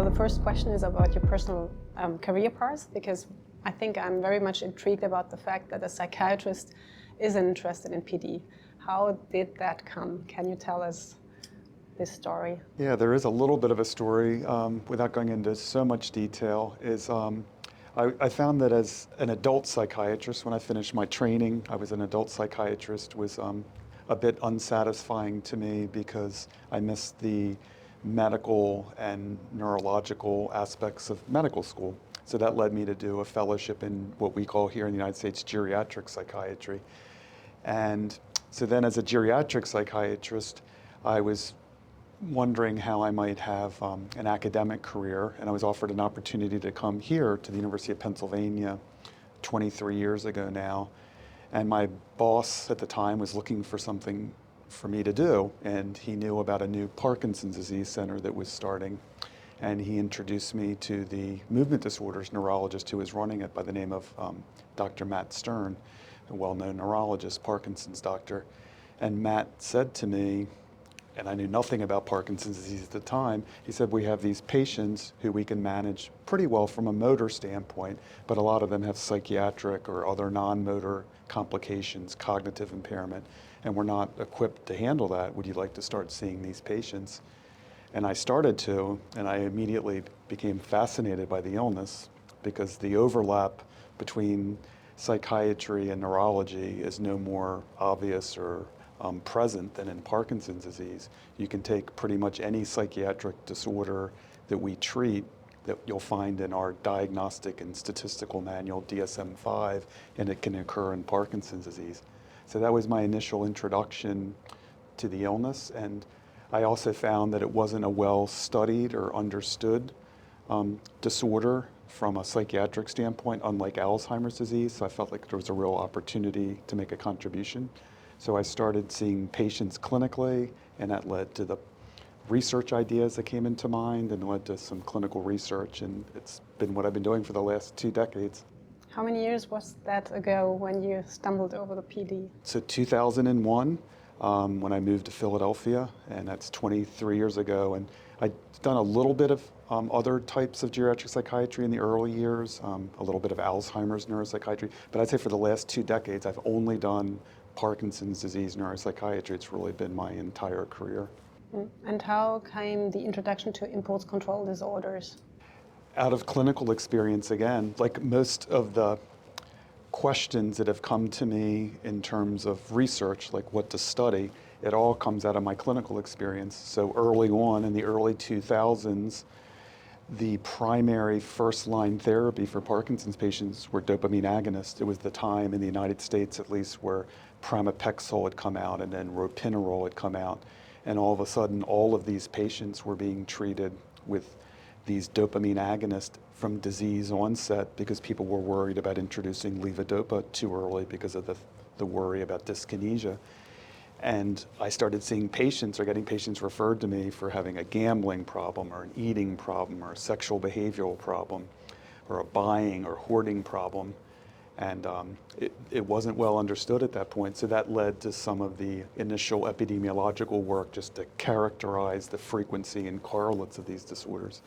the first question is about your personal career path, because I think I'm very much intrigued about the fact that a psychiatrist is interested in PD. How did that come? Can you tell us this story? Yeah, there is a little bit of a story, without going into so much detail, I found that as an adult psychiatrist, when I finished my training, I was an adult psychiatrist, was a bit unsatisfying to me because I missed the medical and neurological aspects of medical school. So that led me to do a fellowship in what we call here in the United States geriatric psychiatry. And so then as a geriatric psychiatrist, I was wondering how I might have an academic career, and I was offered an opportunity to come here to the University of Pennsylvania 23 years ago now. And my boss at the time was looking for something for me to do, and he knew about a new Parkinson's disease center that was starting, and he introduced me to the movement disorders neurologist who was running it by the name of Dr. Matt Stern, a well-known neurologist, Parkinson's doctor. And Matt said to me, and I knew nothing about Parkinson's disease at the time, he said, we have these patients who we can manage pretty well from a motor standpoint, but a lot of them have psychiatric or other non-motor complications, cognitive impairment, and we're not equipped to handle that. Would you like to start seeing these patients? And I started to, and I immediately became fascinated by the illness because the overlap between psychiatry and neurology is no more obvious or present than in Parkinson's disease. You can take pretty much any psychiatric disorder that we treat that you'll find in our diagnostic and statistical manual, DSM-5, and it can occur in Parkinson's disease. So that was my initial introduction to the illness, and I also found that it wasn't a well-studied or understood disorder from a psychiatric standpoint, unlike Alzheimer's disease, so I felt like there was a real opportunity to make a contribution. So I started seeing patients clinically, and that led to the research ideas that came into mind and led to some clinical research, and it's been what I've been doing for the last 2 decades. How many years was that ago when you stumbled over the PD? So 2001, when I moved to Philadelphia, and that's 23 years ago, and I'd done a little bit of other types of geriatric psychiatry in the early years, a little bit of Alzheimer's neuropsychiatry, but I'd say for the last 2 decades, I've only done Parkinson's disease neuropsychiatry. It's really been my entire career. And how came the introduction to impulse control disorders? Out of clinical experience again, like most of the questions that have come to me in terms of research, like what to study, it all comes out of my clinical experience. So early on in the early 2000s, the primary first-line therapy for Parkinson's patients were dopamine agonists. It was the time in the United States, at least, where pramipexole had come out and then ropinirole had come out. And all of a sudden, all of these patients were being treated with these dopamine agonists from disease onset because people were worried about introducing levodopa too early because of the worry about dyskinesia. And I started seeing patients or getting patients referred to me for having a gambling problem or an eating problem or a sexual behavioral problem or a buying or hoarding problem. And it wasn't well understood at that point. So that led to some of the initial epidemiological work just to characterize the frequency and correlates of these disorders.